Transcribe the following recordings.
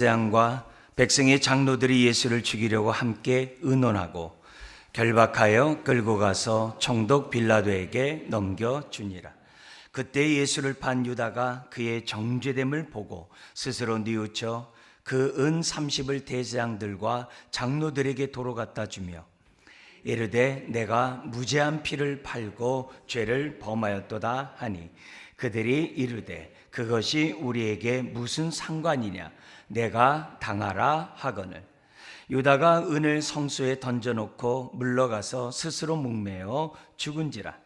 제사장과 백성의 장로들이 예수를 죽이려고 함께 의논하고 결박하여 끌고 가서 총독 빌라도에게 넘겨주니라. 그때 예수를 판 유다가 그의 정죄됨을 보고 스스로 뉘우쳐 그 은 30을 대제사장들과 장로들에게 도로 갖다 주며 이르되 내가 무죄한 피를 팔고 죄를 범하였도다 하니 그들이 이르되 그것이 우리에게 무슨 상관이냐, 내가 당하라 하거늘 유다가 은을 성소에 던져놓고 물러가서 스스로 목매어 죽은지라.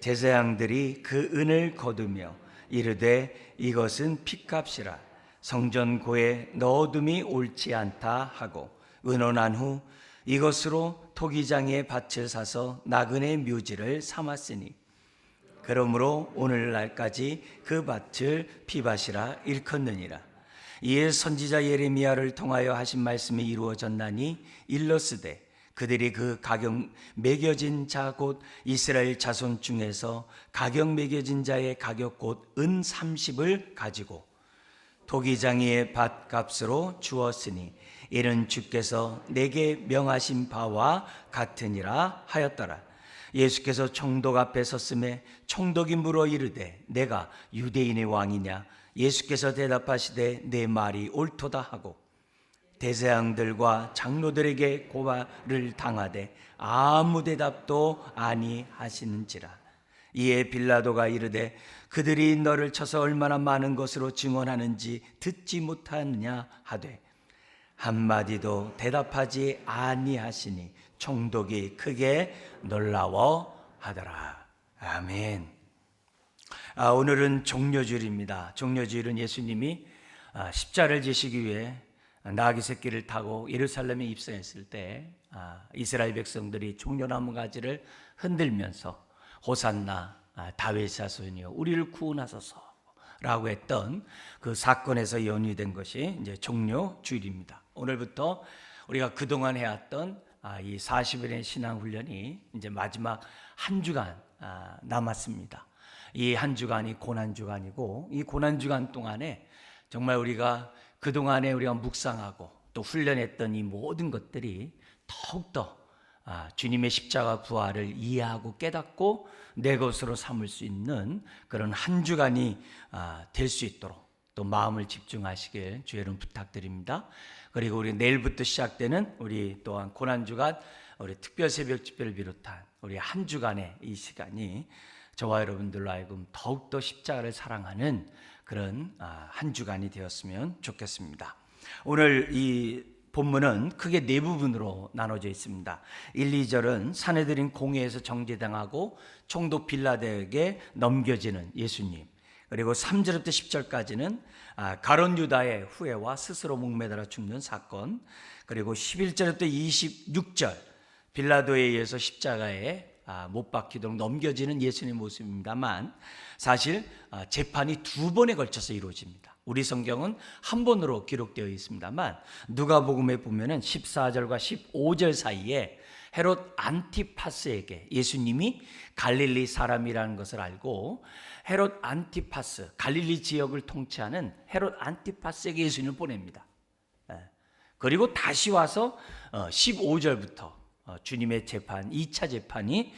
제사장들이 그 은을 거두며 이르되 이것은 핏값이라 성전고에 넣어둠이 옳지 않다 하고 의논한 후 이것으로 토기장의 밭을 사서 나그네 묘지를 삼았으니 그러므로 오늘날까지 그 밭을 피밭이라 일컫느니라. 이에 선지자 예레미야를 통하여 하신 말씀이 이루어졌나니 일러스되 그들이 그 가격 매겨진 자 곧 이스라엘 자손 중에서 가격 매겨진 자의 가격 곧 은 30을 가지고 토기장이의 밭값으로 주었으니 이는 주께서 내게 명하신 바와 같으니라 하였더라. 예수께서 총독 앞에 섰음에 총독이 물어 이르되 내가 유대인의 왕이냐? 예수께서 대답하시되 내 말이 옳도다 하고 대제사장들과 장로들에게 고발을 당하되 아무 대답도 아니하시는지라. 이에 빌라도가 이르되 그들이 너를 쳐서 얼마나 많은 것으로 증언하는지 듣지 못하느냐 하되 한마디도 대답하지 아니하시니 총독이 크게 놀라워하더라. 아멘. 오늘은 종려주일입니다. 종려주일은 예수님이 십자를 지시기 위해 나귀 새끼를 타고 예루살렘에 입성했을 때 이스라엘 백성들이 종려나무 가지를 흔들면서 호산나 다윗 자손이여 우리를 구원하소서라고 했던 그 사건에서 연유된 것이 이제 종려주일입니다. 오늘부터 우리가 그동안 해왔던 이 40일의 신앙 훈련이 이제 마지막 한 주간 남았습니다. 이 한 주간이 고난 주간이고 이 고난 주간 동안에 정말 우리가 그동안에 우리가 묵상하고 또 훈련했던 이 모든 것들이 더욱더 주님의 십자가 부활을 이해하고 깨닫고 내 것으로 삼을 수 있는 그런 한 주간이 될 수 있도록 또 마음을 집중하시길 주의 이름 부탁드립니다. 그리고 우리 내일부터 시작되는 우리 또한 고난주간 우리 특별 새벽 집회를 비롯한 우리 한 주간의 이 시간이 저와 여러분들로 하여금 더욱더 십자가를 사랑하는 그런 한 주간이 되었으면 좋겠습니다. 오늘 이 본문은 크게 네 부분으로 나눠져 있습니다. 1, 2절은 산헤드린 공회에서 정죄당하고 총독 빌라도에게 넘겨지는 예수님, 그리고 3절부터 10절까지는 가룟 유다의 후회와 스스로 목매달아 죽는 사건, 그리고 11절부터 26절 빌라도에 의해서 십자가에 못 박히도록 넘겨지는 예수님의 모습입니다만 사실 재판이 두 번에 걸쳐서 이루어집니다. 우리 성경은 한 번으로 기록되어 있습니다만 누가복음에 보면은 14절과 15절 사이에 헤롯 안티파스에게 예수님이 갈릴리 사람이라는 것을 알고 헤롯 안티파스, 갈릴리 지역을 통치하는 헤롯 안티파스에게 예수님을 보냅니다. 그리고 다시 와서 15절부터 주님의 재판, 2차 재판이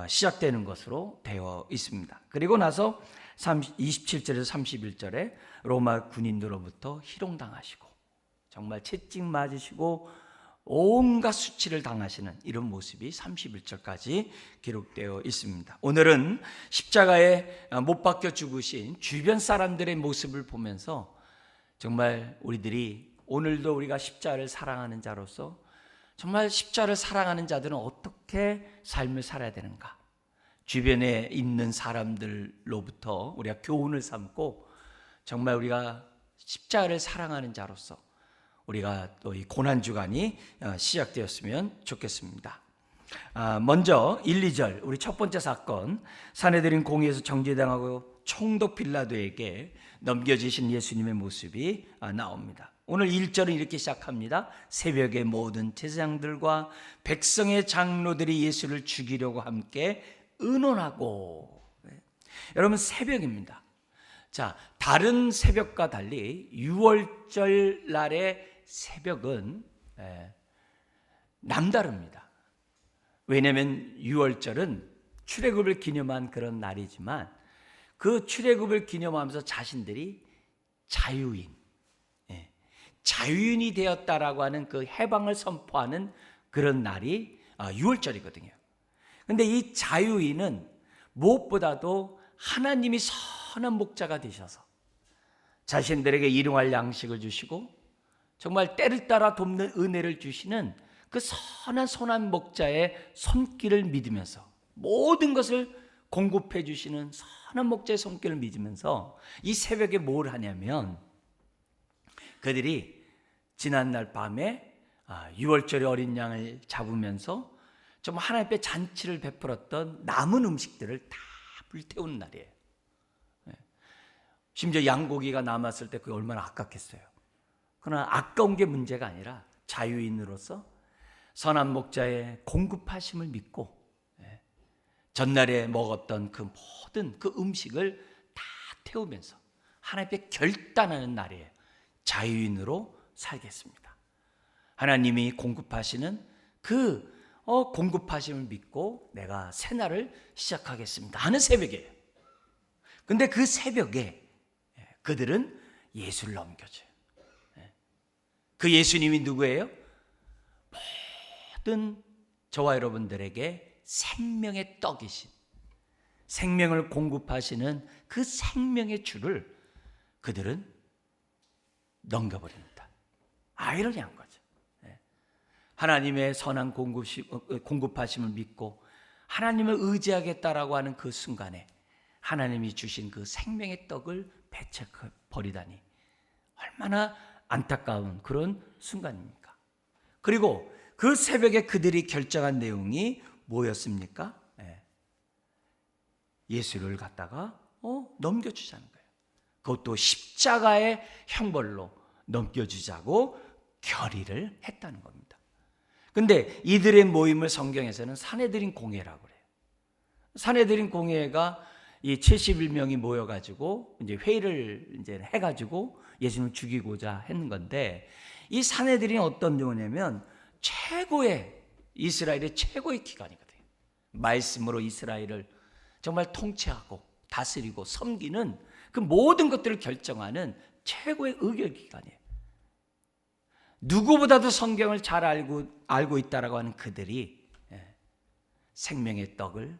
시작되는 것으로 되어 있습니다. 그리고 나서 27절에서 31절에 로마 군인들로부터 희롱당하시고 정말 채찍 맞으시고 온갖 수치를 당하시는 이런 모습이 31절까지 기록되어 있습니다. 오늘은 십자가에 못 박혀 죽으신 주변 사람들의 모습을 보면서 정말 우리들이 오늘도 우리가 십자가를 사랑하는 자로서 정말 십자가를 사랑하는 자들은 어떻게 삶을 살아야 되는가, 주변에 있는 사람들로부터 우리가 교훈을 삼고 정말 우리가 십자가를 사랑하는 자로서 우리가 또 이 고난주간이 시작되었으면 좋겠습니다. 먼저 1, 2절 우리 첫 번째 사건, 산헤드린 공회에서 정죄당하고 총독 빌라도에게 넘겨지신 예수님의 모습이 나옵니다. 오늘 1절은 이렇게 시작합니다. 새벽에 모든 제사장들과 백성의 장로들이 예수를 죽이려고 함께 의논하고. 여러분 새벽입니다. 자, 다른 새벽과 달리 유월절 날의 새벽은 남다릅니다. 왜냐하면 유월절은 출애굽을 기념한 그런 날이지만 그 출애굽을 기념하면서 자신들이 자유인이 되었다라고 하는 그 해방을 선포하는 그런 날이 유월절이거든요. 근데 이 자유인은 무엇보다도 하나님이 선한 목자가 되셔서 자신들에게 일용할 양식을 주시고 정말 때를 따라 돕는 은혜를 주시는 그 선한 목자의 손길을 믿으면서 모든 것을 공급해 주시는 선한 목자의 손길을 믿으면서 이 새벽에 뭘 하냐면 그들이 지난날 밤에 유월절의 어린 양을 잡으면서 정말 하나님 앞에 잔치를 베풀었던 남은 음식들을 다 불태우는 날이에요. 심지어 양고기가 남았을 때 그게 얼마나 아깝겠어요. 그러나 아까운 게 문제가 아니라 자유인으로서 선한 목자의 공급하심을 믿고 전날에 먹었던 그 모든 그 음식을 다 태우면서 하나님 앞에 결단하는 날이에요. 자유인으로 살겠습니다. 하나님이 공급하시는 그 공급하심을 믿고 내가 새날을 시작하겠습니다 하는 새벽이에요. 근데 그 새벽에 그들은 예수를 넘겨줘요. 그 예수님이 누구예요? 모든 저와 여러분들에게 생명의 떡이신, 생명을 공급하시는 그 생명의 주를 그들은 넘겨버립니다. 아이러니한 거죠. 하나님의 선한 공급하심을 믿고 하나님을 의지하겠다라고 하는 그 순간에 하나님이 주신 그 생명의 떡을 배척버리다니 얼마나 안타까운 그런 순간입니까? 그리고 그 새벽에 그들이 결정한 내용이 뭐였습니까? 예수를 갖다가 넘겨주자는 거예요. 그것도 십자가의 형벌로 넘겨주자고 결의를 했다는 겁니다. 근데 이들의 모임을 성경에서는 산헤드린 공회라고 그래요. 산헤드린 공회가 이 71명이 모여가지고 이제 회의를 이제 해가지고 예수님을 죽이고자 했는 건데, 이 산헤드린이 어떤 경우냐면 이스라엘의 최고의 기관이거든요. 말씀으로 이스라엘을 정말 통치하고 다스리고 섬기는 그 모든 것들을 결정하는 최고의 의결 기관이에요. 누구보다도 성경을 잘 알고 있다라고 하는 그들이 생명의 떡을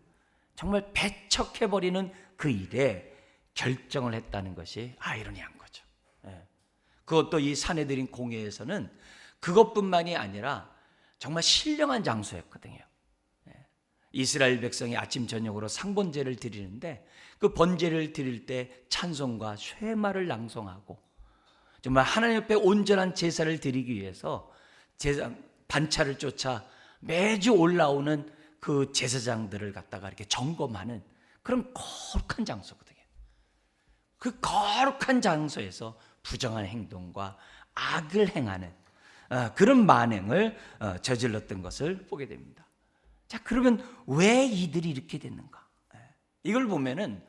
정말 배척해버리는 그 일에 결정을 했다는 것이 아이러니한 거죠. 그것도 이 산헤드린 공회에서는 그것뿐만이 아니라 정말 신령한 장소였거든요. 이스라엘 백성이 아침 저녁으로 상번제를 드리는데 그 번제를 드릴 때 찬송과 쇠마를 낭송하고 정말 하나님 앞에 온전한 제사를 드리기 위해서 반차를 쫓아 매주 올라오는 그 제사장들을 갖다가 이렇게 점검하는 그런 거룩한 장소거든요. 그 거룩한 장소에서 부정한 행동과 악을 행하는 그런 만행을 저질렀던 것을 보게 됩니다. 자, 그러면 왜 이들이 이렇게 됐는가? 이걸 보면은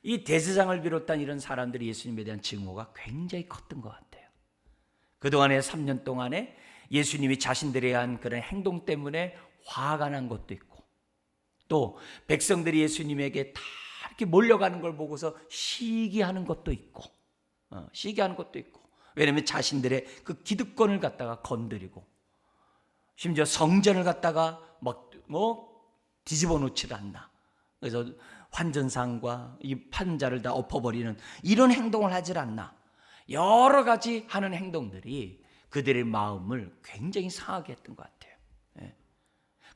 이 대제사장을 비롯한 이런 사람들이 예수님에 대한 증오가 굉장히 컸던 것 같아요. 그동안의 3년 동안에 예수님이 자신들에 대한 그런 행동 때문에 화가 난 것도 있고, 또 백성들이 예수님에게 다 이렇게 몰려가는 걸 보고서 시기하는 것도 있고, 왜냐하면 자신들의 그 기득권을 갖다가 건드리고, 심지어 성전을 갖다가 뒤집어 놓질 않나. 그래서 환전상과 이 판자를 다 엎어버리는 이런 행동을 하질 않나. 여러 가지 하는 행동들이 그들의 마음을 굉장히 상하게 했던 것 같아요.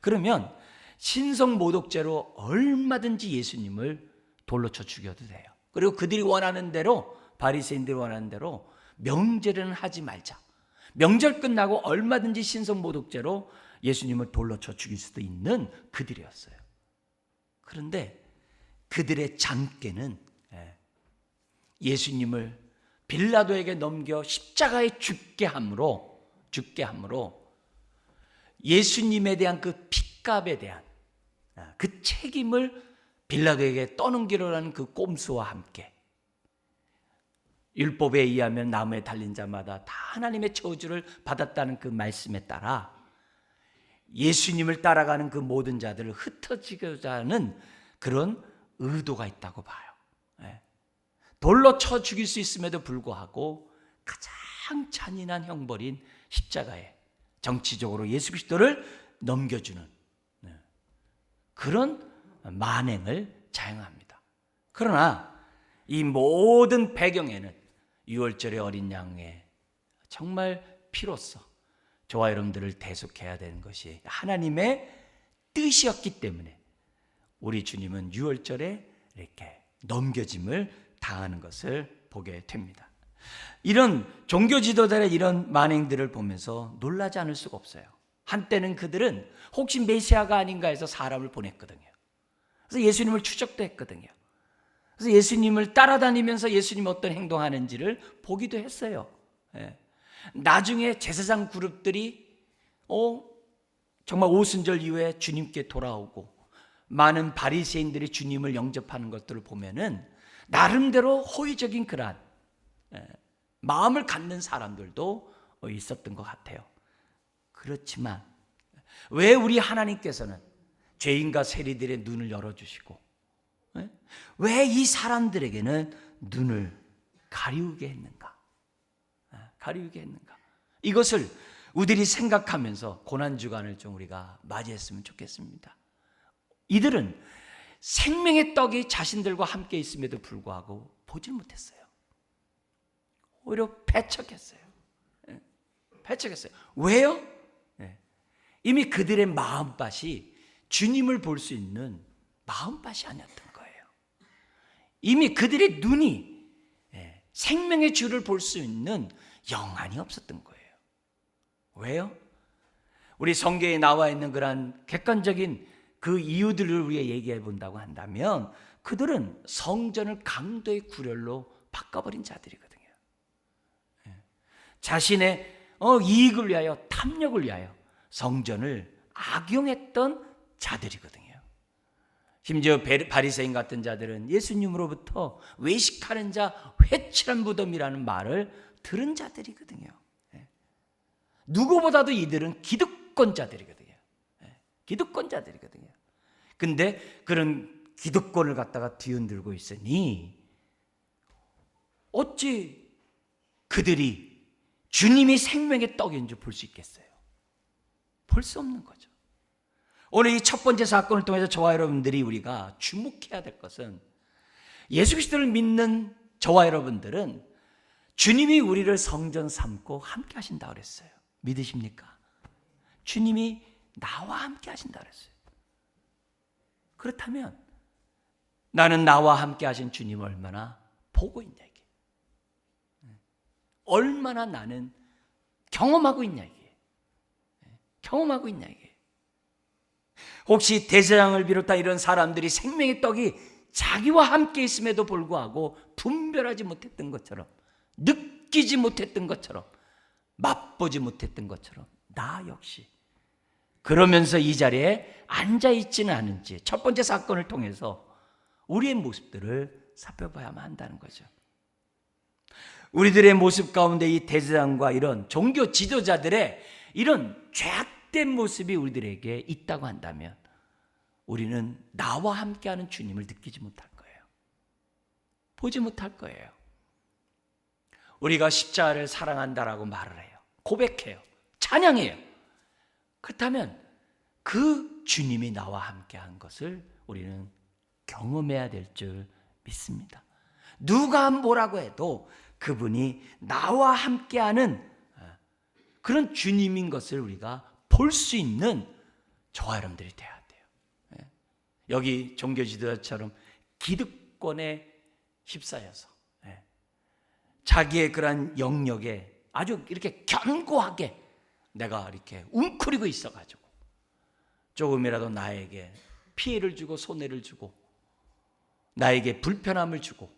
그러면 신성모독죄로 얼마든지 예수님을 돌로 쳐 죽여도 돼요. 그리고 그들이 원하는 대로, 바리새인들이 원하는 대로 명제는 하지 말자. 명절 끝나고 얼마든지 신성모독죄로 예수님을 돌로 쳐 죽일 수도 있는 그들이었어요. 그런데 그들의 잔꾀는 예수님을 빌라도에게 넘겨 십자가에 죽게 함으로 예수님에 대한 그 핏값에 대한 그 책임을 빌라도에게 떠넘기려는 그 꼼수와 함께 율법에 의하면 나무에 달린 자마다 다 하나님의 저주를 받았다는 그 말씀에 따라 예수님을 따라가는 그 모든 자들을 흩어지고자 하는 그런 의도가 있다고 봐요. 돌로 쳐 죽일 수 있음에도 불구하고 가장 잔인한 형벌인 십자가에 정치적으로 예수 그리스도를 넘겨주는 그런 만행을 자행합니다. 그러나 이 모든 배경에는 유월절의 어린 양의 정말 피로써 저와 여러분들을 대속해야 되는 것이 하나님의 뜻이었기 때문에 우리 주님은 유월절에 이렇게 넘겨짐을 당하는 것을 보게 됩니다. 이런 종교 지도자의 이런 만행들을 보면서 놀라지 않을 수가 없어요. 한때는 그들은 혹시 메시아가 아닌가 해서 사람을 보냈거든요. 그래서 예수님을 추적도 했거든요. 그래서 예수님을 따라다니면서 예수님이 어떤 행동하는지를 보기도 했어요. 나중에 제사장 그룹들이 정말 오순절 이후에 주님께 돌아오고 많은 바리새인들이 주님을 영접하는 것들을 보면은 나름대로 호의적인 그런 마음을 갖는 사람들도 있었던 것 같아요. 그렇지만 왜 우리 하나님께서는 죄인과 세리들의 눈을 열어주시고 왜 이 사람들에게는 눈을 가리우게 했는가? 가리우게 했는가? 이것을 우리들이 생각하면서 고난주간을 좀 우리가 맞이했으면 좋겠습니다. 이들은 생명의 떡이 자신들과 함께 있음에도 불구하고 보질 못했어요. 오히려 배척했어요. 배척했어요. 왜요? 이미 그들의 마음밭이 주님을 볼 수 있는 마음밭이 아니었던 거예요. 이미 그들의 눈이 생명의 주를 볼 수 있는 영안이 없었던 거예요. 왜요? 우리 성경에 나와 있는 그러한 객관적인 그 이유들을 우리가 얘기해 본다고 한다면 그들은 성전을 강도의 구렬로 바꿔버린 자들이거든요. 자신의 이익을 위하여, 탐욕을 위하여 성전을 악용했던 자들이거든요. 심지어 바리새인 같은 자들은 예수님으로부터 외식하는 자 회칠한 무덤이라는 말을 들은 자들이거든요. 누구보다도 이들은 기득권자들이거든요. 기득권자들이거든요. 근데 그런 기득권을 갖다가 뒤흔들고 있으니 어찌 그들이 주님이 생명의 떡인 줄 볼 수 있겠어요? 볼 수 없는 거죠. 오늘 이 첫 번째 사건을 통해서 저와 여러분들이 우리가 주목해야 될 것은 예수 그리스도를 믿는 저와 여러분들은 주님이 우리를 성전 삼고 함께 하신다 그랬어요. 믿으십니까? 주님이 나와 함께 하신다 그랬어요. 그렇다면 나는 나와 함께 하신 주님을 얼마나 보고 있냐 이게. 얼마나 나는 경험하고 있냐 이게. 경험하고 있냐 이게. 혹시 대제사장을 비롯한 이런 사람들이 생명의 떡이 자기와 함께 있음에도 불구하고 분별하지 못했던 것처럼, 느끼지 못했던 것처럼, 맛보지 못했던 것처럼 나 역시 그러면서 이 자리에 앉아있지는 않은지 첫 번째 사건을 통해서 우리의 모습들을 살펴봐야만 한다는 거죠. 우리들의 모습 가운데 이 대제사장과 이런 종교 지도자들의 이런 죄악된 모습이 우리들에게 있다고 한다면 우리는 나와 함께하는 주님을 느끼지 못할 거예요. 보지 못할 거예요. 우리가 십자가를 사랑한다라고 말을 해요. 고백해요. 찬양해요. 그렇다면 그 주님이 나와 함께한 것을 우리는 경험해야 될 줄 믿습니다. 누가 뭐라고 해도 그분이 나와 함께하는 그런 주님인 것을 우리가 볼 수 있는 저와 여러분들이 돼야 돼요. 여기 종교 지도자처럼 기득권에 휩싸여서 자기의 그런 영역에 아주 이렇게 견고하게 내가 이렇게 웅크리고 있어가지고 조금이라도 나에게 피해를 주고 손해를 주고 나에게 불편함을 주고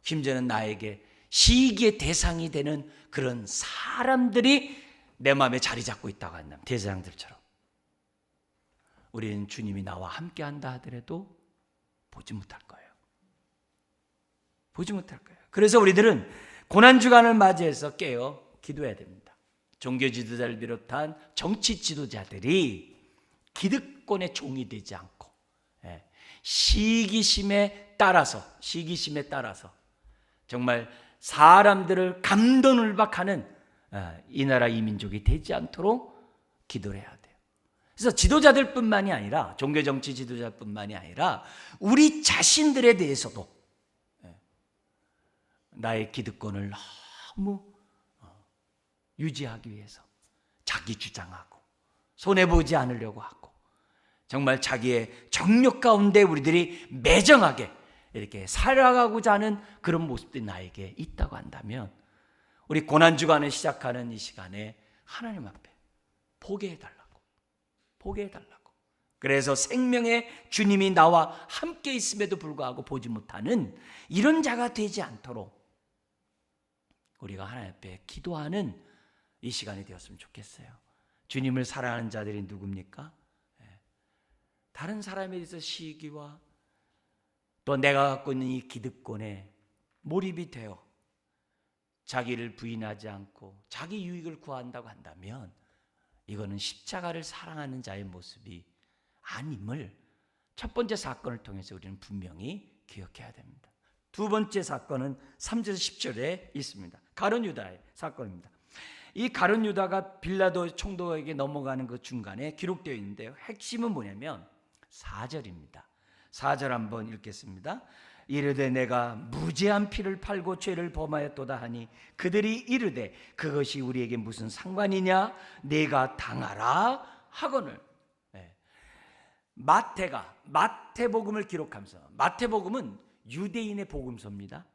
심지어는 나에게 시기의 대상이 되는 그런 사람들이 내 마음에 자리 잡고 있다고 한다면 대제사장들처럼 우리는 주님이 나와 함께한다 하더라도 보지 못할 거예요. 보지 못할 거예요. 그래서 우리들은 고난주간을 맞이해서 깨어 기도해야 됩니다. 종교 지도자를 비롯한 정치 지도자들이 기득권의 종이 되지 않고 시기심에 따라서 정말 사람들을 감동을박하는 이 나라 이 민족이 되지 않도록 기도를 해야 돼요. 그래서 지도자들뿐만이 아니라 종교 정치 지도자뿐만이 아니라 우리 자신들에 대해서도 나의 기득권을 너무 유지하기 위해서 자기 주장하고 손해보지 않으려고 하고 정말 자기의 정욕 가운데 우리들이 매정하게 이렇게 살아가고자 하는 그런 모습들이 나에게 있다고 한다면 우리 고난주간을 시작하는 이 시간에 하나님 앞에 포기해달라고. 그래서 생명의 주님이 나와 함께 있음에도 불구하고 보지 못하는 이런 자가 되지 않도록 우리가 하나님 앞에 기도하는 이 시간이 되었으면 좋겠어요. 주님을 사랑하는 자들이 누굽니까? 다른 사람에 대해서 시기와 또 내가 갖고 있는 이 기득권에 몰입이 되어 자기를 부인하지 않고 자기 유익을 구한다고 한다면 이거는 십자가를 사랑하는 자의 모습이 아님을 첫 번째 사건을 통해서 우리는 분명히 기억해야 됩니다. 두 번째 사건은 3절 10절에 있습니다. 가룟 유다의 사건입니다. 이 가룟 유다가 빌라도 총독에게 넘어가는 그 중간에 기록되어 있는데요. 핵심은 뭐냐면 4절입니다. 4절 한번 읽겠습니다. 이르되 내가 무죄한 피를 팔고 죄를 범하였도다 하니 그들이 이르되 그것이 우리에게 무슨 상관이냐 내가 당하라 하거늘. 마태복음을 기록하면서 마태복음은 유대인의 복음서입니다.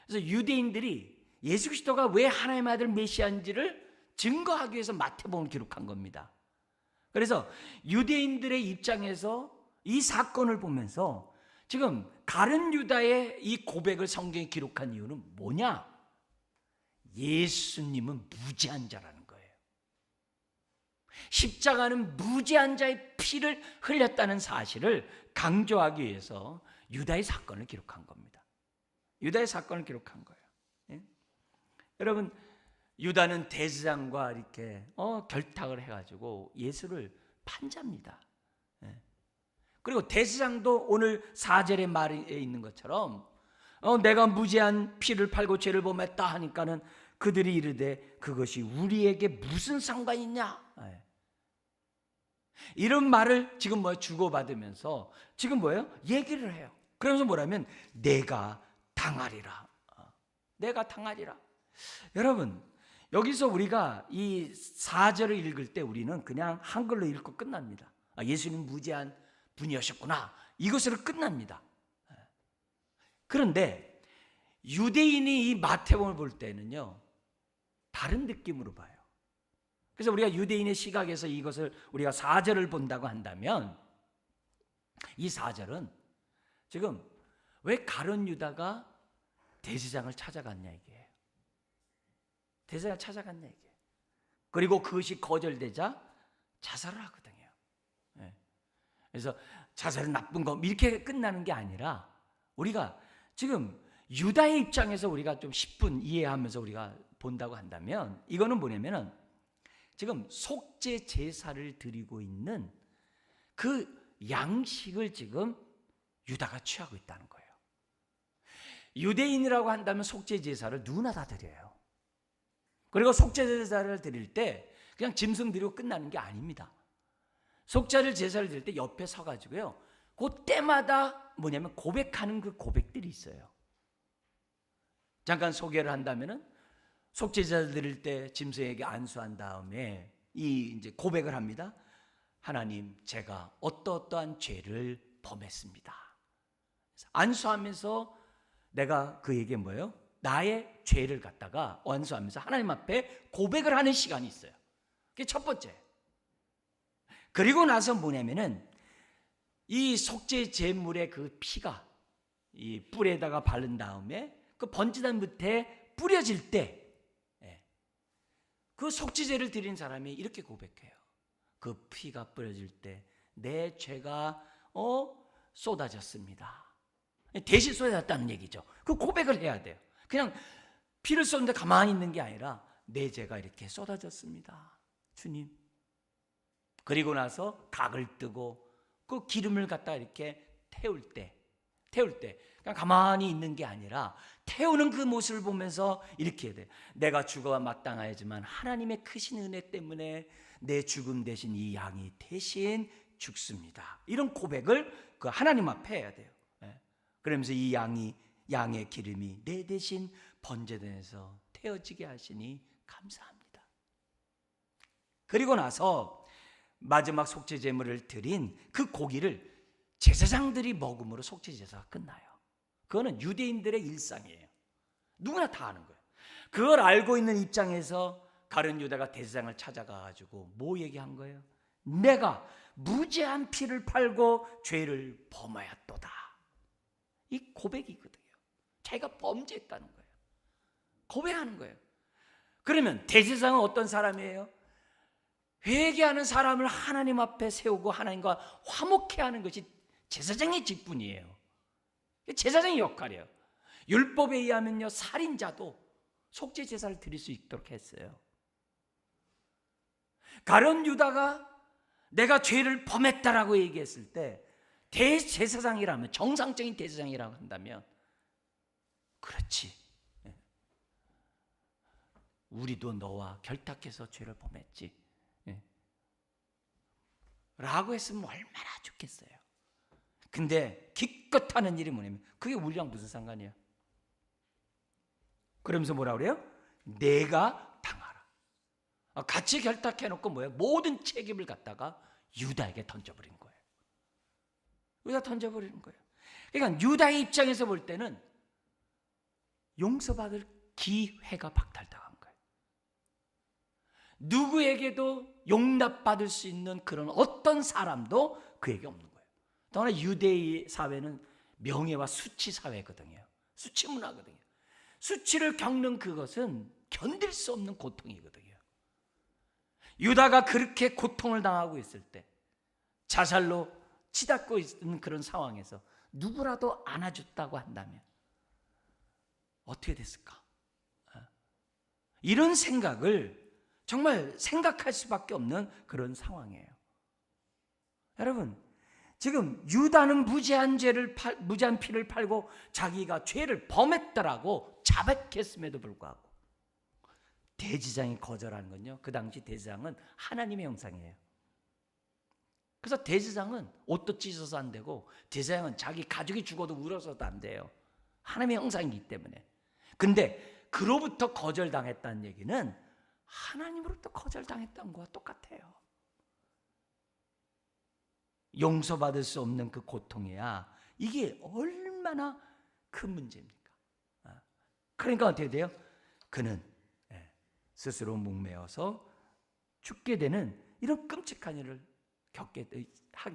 그래서 유대인들이 예수 그리스도가 왜 하나님의 아들 메시아인지를 증거하기 위해서 마태복음을 기록한 겁니다. 그래서 유대인들의 입장에서 이 사건을 보면서 지금 가룟 유다의 이 고백을 성경에 기록한 이유는 뭐냐? 예수님은 무죄한 자라는 거예요. 십자가는 무죄한 자의 피를 흘렸다는 사실을 강조하기 위해서 유다의 사건을 기록한 겁니다. 유다의 사건을 기록한 거예요. 예? 여러분, 유다는 대제사장과 이렇게 결탁을 해가지고 예수를 판잡니다. 예? 그리고 대제사장도 오늘 4절의 말에 있는 것처럼 내가 무죄한 피를 팔고 죄를 범했다 하니까는 그들이 이르되 그것이 우리에게 무슨 상관이냐? 예. 이런 말을 지금 주고받으면서 지금 얘기를 해요. 그러면서 뭐라면 내가 당하리라. 내가 당하리라. 여러분, 여기서 우리가 이 4절을 읽을 때 우리는 그냥 한글로 읽고 끝납니다. 예수님 무죄한 분이셨구나. 이것으로 끝납니다. 그런데 유대인이 이 마태복음을 볼 때는요, 다른 느낌으로 봐요. 그래서 우리가 유대인의 시각에서 이것을 우리가 4절을 본다고 한다면 이 4절은 지금 왜 가룟 유다가 대제사장을 찾아갔냐 이게요. 대제사장을 찾아갔냐 이게. 그리고 그것이 거절되자 자살을 하거든요. 그래서 자살은 나쁜 거 이렇게 끝나는 게 아니라 우리가 지금 유다의 입장에서 우리가 좀 10분 이해하면서 우리가 본다고 한다면 이거는 뭐냐면은 지금 속죄 제사를 드리고 있는 그 양식을 지금 유다가 취하고 있다는 거예요. 유대인이라고 한다면 속죄 제사를 누구나 다 드려요. 그리고 속죄 제사를 드릴 때 그냥 짐승 드리고 끝나는 게 아닙니다. 속죄 제사를 드릴 때 옆에 서가지고요, 그 때마다 뭐냐면 고백하는 그 고백들이 있어요. 잠깐 소개를 한다면은 속죄 제사를 드릴 때 짐승에게 안수한 다음에 이제 고백을 합니다. 하나님, 제가 어떠한 죄를 범했습니다. 안수하면서 내가 그에게 나의 죄를 갖다가 안수하면서 하나님 앞에 고백을 하는 시간이 있어요. 그게 첫 번째. 그리고 나서 뭐냐면은 이 속죄 제물의 그 피가 이 뿔에다가 바른 다음에 그 번지단 밑에 뿌려질 때 그 속죄제를 드린 사람이 이렇게 고백해요. 그 피가 뿌려질 때 내 죄가 쏟아졌습니다. 대신 쏟아졌다는 얘기죠. 그 고백을 해야 돼요. 그냥 피를 쏟는데 가만히 있는 게 아니라 내 죄가 이렇게 쏟아졌습니다, 주님. 그리고 나서 닭을 뜨고 그 기름을 갖다 이렇게 태울 때 그냥 가만히 있는 게 아니라 태우는 그 모습을 보면서 이렇게 해야 돼. 내가 죽어야 마땅하지만 하나님의 크신 은혜 때문에 내 죽음 대신 이 양이 대신 죽습니다. 이런 고백을 그 하나님 앞에 해야 돼요. 그러면서 이 양의 기름이 내 대신 번제단에서 태워지게 하시니 감사합니다. 그리고 나서 마지막 속죄 제물을 드린 그 고기를 제사장들이 먹음으로 속죄 제사가 끝나요. 그거는 유대인들의 일상이에요. 누구나 다 아는 거예요. 그걸 알고 있는 입장에서 가룟 유다가 대제사장을 찾아가가지고 뭐 얘기한 거예요? 내가 무죄한 피를 팔고 죄를 범하였도다. 이 고백이거든요. 자기가 범죄했다는 거예요. 고백하는 거예요. 그러면 대제사장은 어떤 사람이에요? 회개하는 사람을 하나님 앞에 세우고 하나님과 화목케 하는 것이 제사장의 직분이에요. 제사장의 역할이에요. 율법에 의하면요, 살인자도 속죄 제사를 드릴 수 있도록 했어요. 가룟 유다가 내가 죄를 범했다라고 얘기했을 때 대제사장이라면, 정상적인 대제사장이라고 한다면, 그렇지, 우리도 너와 결탁해서 죄를 범했지 라고 했으면 얼마나 좋겠어요. 근데 기껏 하는 일이 뭐냐면 그게 우리랑 무슨 상관이야? 그러면서 뭐라 그래요? 내가 당하라. 같이 결탁해놓고 뭐예요? 모든 책임을 갖다가 유다에게 던져버린 거예요. 유다 던져버리는 거예요. 그러니까 유다의 입장에서 볼 때는 용서받을 기회가 박탈당한 거예요. 누구에게도 용납받을 수 있는 그런 어떤 사람도 그에게 없는 거예요. 더구나 유대의 사회는 명예와 수치 사회거든요. 수치 문화거든요. 수치를 겪는 그것은 견딜 수 없는 고통이거든요. 유다가 그렇게 고통을 당하고 있을 때, 자살로 치닫고 있는 그런 상황에서 누구라도 안아줬다고 한다면 어떻게 됐을까? 이런 생각을 정말 생각할 수밖에 없는 그런 상황이에요. 여러분, 지금 유다는 무죄한 피를 팔고 자기가 죄를 범했다라고 자백했음에도 불구하고 대제사장이 거절하는 건요, 그 당시 대제사장은 하나님의 형상이에요. 그래서 대제사장은 옷도 찢어서 안 되고, 대제사장은 자기 가족이 죽어도 울어서도 안 돼요. 하나님의 형상이기 때문에. 근데 그로부터 거절당했다는 얘기는 하나님으로부터 거절당했다는 것과 똑같아요. 용서받을 수 없는 그 고통이야, 이게 얼마나 큰 문제입니까? 그러니까 어떻게 돼요? 그는 스스로 목매어서 죽게 되는 이런 끔찍한 일을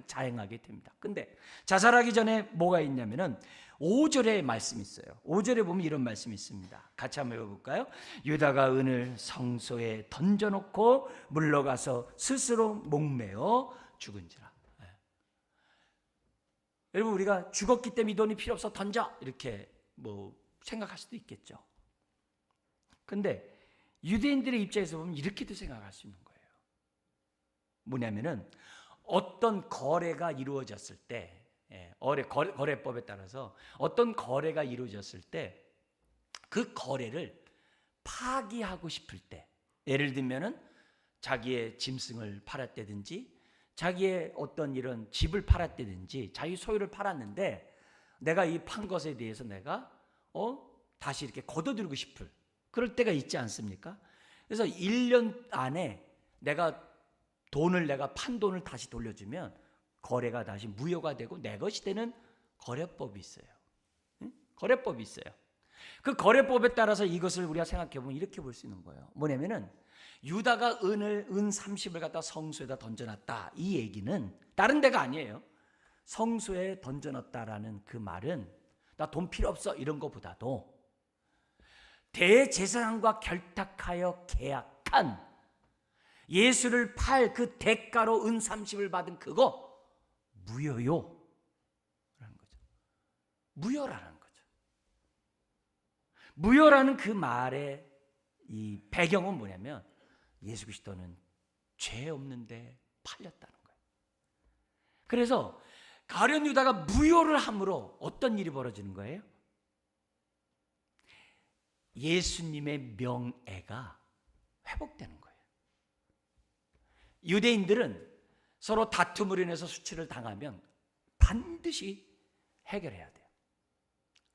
자행하게 됩니다. 근데 자살하기 전에 뭐가 있냐면은 5절에 말씀이 있어요. 5절에 보면 이런 말씀이 있습니다. 같이 한번 읽어볼까요? 유다가 은을 성소에 던져놓고 물러가서 스스로 목매어 죽은지라. 여러분, 우리가 죽었기 때문에 이 돈이 필요 없어 던져, 이렇게 뭐 생각할 수도 있겠죠. 근데 유대인들의 입장에서 보면 이렇게도 생각할 수 있는 거예요. 뭐냐면은 어떤 거래가 이루어졌을 때, 거래법에 따라서 어떤 거래가 이루어졌을 때 그 거래를 파기하고 싶을 때, 예를 들면은 자기의 짐승을 팔았다든지 자기의 어떤 이런 집을 팔았다든지 자기 소유를 팔았는데 내가 이 판 것에 대해서 내가 다시 이렇게 거둬들이고 싶을 그럴 때가 있지 않습니까? 그래서 1년 안에 내가 판 돈을 다시 돌려주면 거래가 다시 무효가 되고 내 것이 되는 거래법이 있어요. 거래법이 있어요. 그 거래법에 따라서 이것을 우리가 생각해 보면 이렇게 볼 수 있는 거예요. 뭐냐면은 유다가 은 30을 갖다 성소에다 던져놨다, 이 얘기는 다른 데가 아니에요. 성소에 던져놨다라는 그 말은 나 돈 필요 없어 이런 것보다도 대제사장과 결탁하여 계약한 예수를 팔 그 대가로 은 30을 받은 그거 무효요 라는 거죠. 무효라는 거죠. 무효라는 그 말의 이 배경은 뭐냐면 예수 그리스도는 죄 없는데 팔렸다는 거예요. 그래서 가룟 유다가 무효를 함으로 어떤 일이 벌어지는 거예요? 예수님의 명예가 회복되는 거예요. 유대인들은 서로 다툼으로 인해서 수치를 당하면 반드시 해결해야 돼요.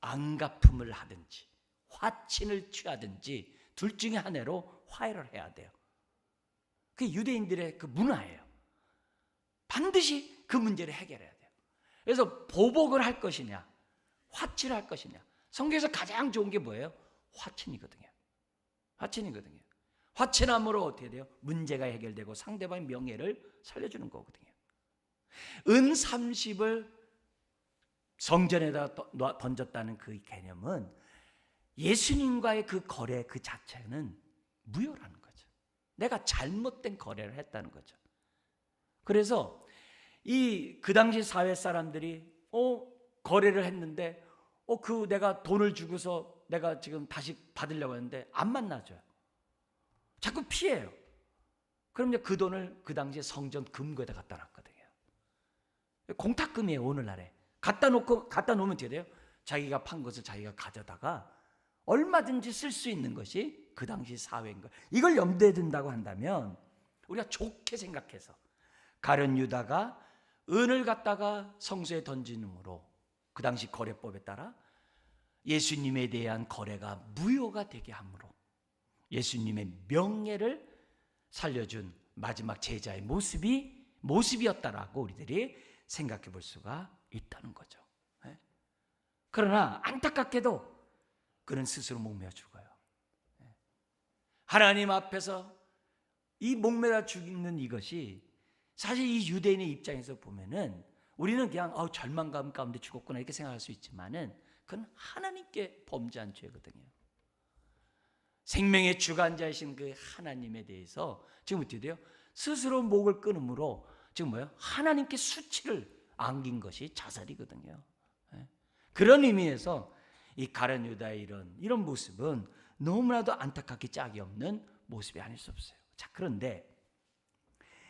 안갚음을 하든지 화친을 취하든지 둘 중에 하나로 화해를 해야 돼요. 그게 유대인들의 그 문화예요. 반드시 그 문제를 해결해야 돼요. 그래서 보복을 할 것이냐 화친을 할 것이냐, 성경에서 가장 좋은 게 뭐예요? 화친이거든요. 화친이거든요. 화친함으로 어떻게 돼요? 문제가 해결되고 상대방의 명예를 살려주는 거거든요. 은 30을 성전에다 던졌다는 그 개념은 예수님과의 그 거래 그 자체는 무효라는 거죠. 내가 잘못된 거래를 했다는 거죠. 그래서 그 당시 사회 사람들이 거래를 했는데 내가 돈을 주고서 내가 지금 다시 받으려고 했는데 안 만나줘요. 자꾸 피해요. 그럼 이제 그 돈을 그 당시에 성전 금고에다 갖다 놨거든요. 공탁금이에요. 오늘날에 갖다 놓으면 어떻게 돼요? 자기가 판 것을 자기가 가져다가 얼마든지 쓸 수 있는 것이 그 당시 사회인 거예요. 이걸 염두에 둔다고 한다면 우리가 좋게 생각해서 가룟 유다가 은을 갖다가 성소에 던지므로 그 당시 거래법에 따라 예수님에 대한 거래가 무효가 되게 함으로 예수님의 명예를 살려준 마지막 제자의 모습이었다라고 우리들이 생각해 볼 수가 있다는 거죠. 그러나 안타깝게도 그는 스스로 목매어 죽어요. 하나님 앞에서 이 목매어 죽는 이것이 사실 이 유대인의 입장에서 보면은 우리는 그냥 절망감 가운데 죽었구나 이렇게 생각할 수 있지만은 그건 하나님께 범죄한 죄거든요. 생명의 주관자이신 그 하나님에 대해서 지금 어떻게 돼요? 스스로 목을 끊음으로 지금 뭐예요? 하나님께 수치를 안긴 것이 자살이거든요. 그런 의미에서 이 가룟 유다의 이런 모습은 너무나도 안타깝게 짝이 없는 모습이 아닐 수 없어요. 자, 그런데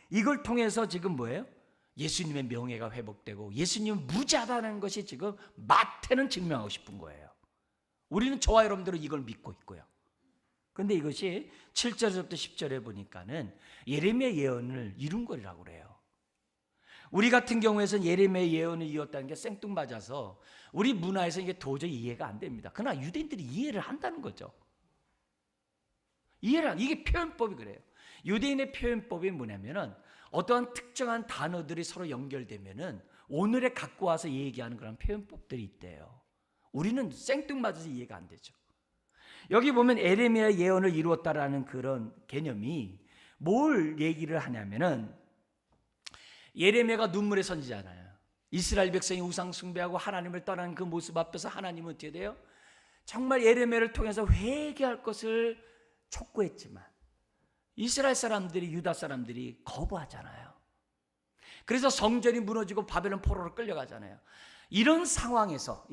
이걸 통해서 지금 뭐예요? 예수님의 명예가 회복되고 예수님은 무죄하다는 것이 지금 마태는 증명하고 싶은 거예요. 우리는 저와 여러분들은 이걸 믿고 있고요. 그런데 이것이 7절에서부터 10절에 보니까는 예레미야 예언을 이룬 거라고 그래요. 우리 같은 경우에서는 예레미야 예언을 이었다는 게 생뚱맞아서 우리 문화에서 이게 도저히 이해가 안 됩니다. 그러나 유대인들이 이해를 한다는 거죠. 이게 표현법이 그래요. 유대인의 표현법이 뭐냐면은 어떠한 특정한 단어들이 서로 연결되면은 오늘에 갖고 와서 얘기하는 그런 표현법들이 있대요. 우리는 생뚱맞아서 이해가 안 되죠. 여기 보면 예레미야 예언을 이루었다라는 그런 개념이 뭘 얘기를 하냐면은 예레미야가 눈물의 선지자잖아요. 이스라엘 백성이 우상 숭배하고 하나님을 떠나는 그 모습 앞에서 하나님은 어떻게 돼요? 정말 예레미야를 통해서 회개할 것을 촉구했지만 이스라엘 사람들이 유다 사람들이 거부하잖아요. 그래서 성전이 무너지고 바벨론 포로로 끌려가잖아요. 이런 상황에서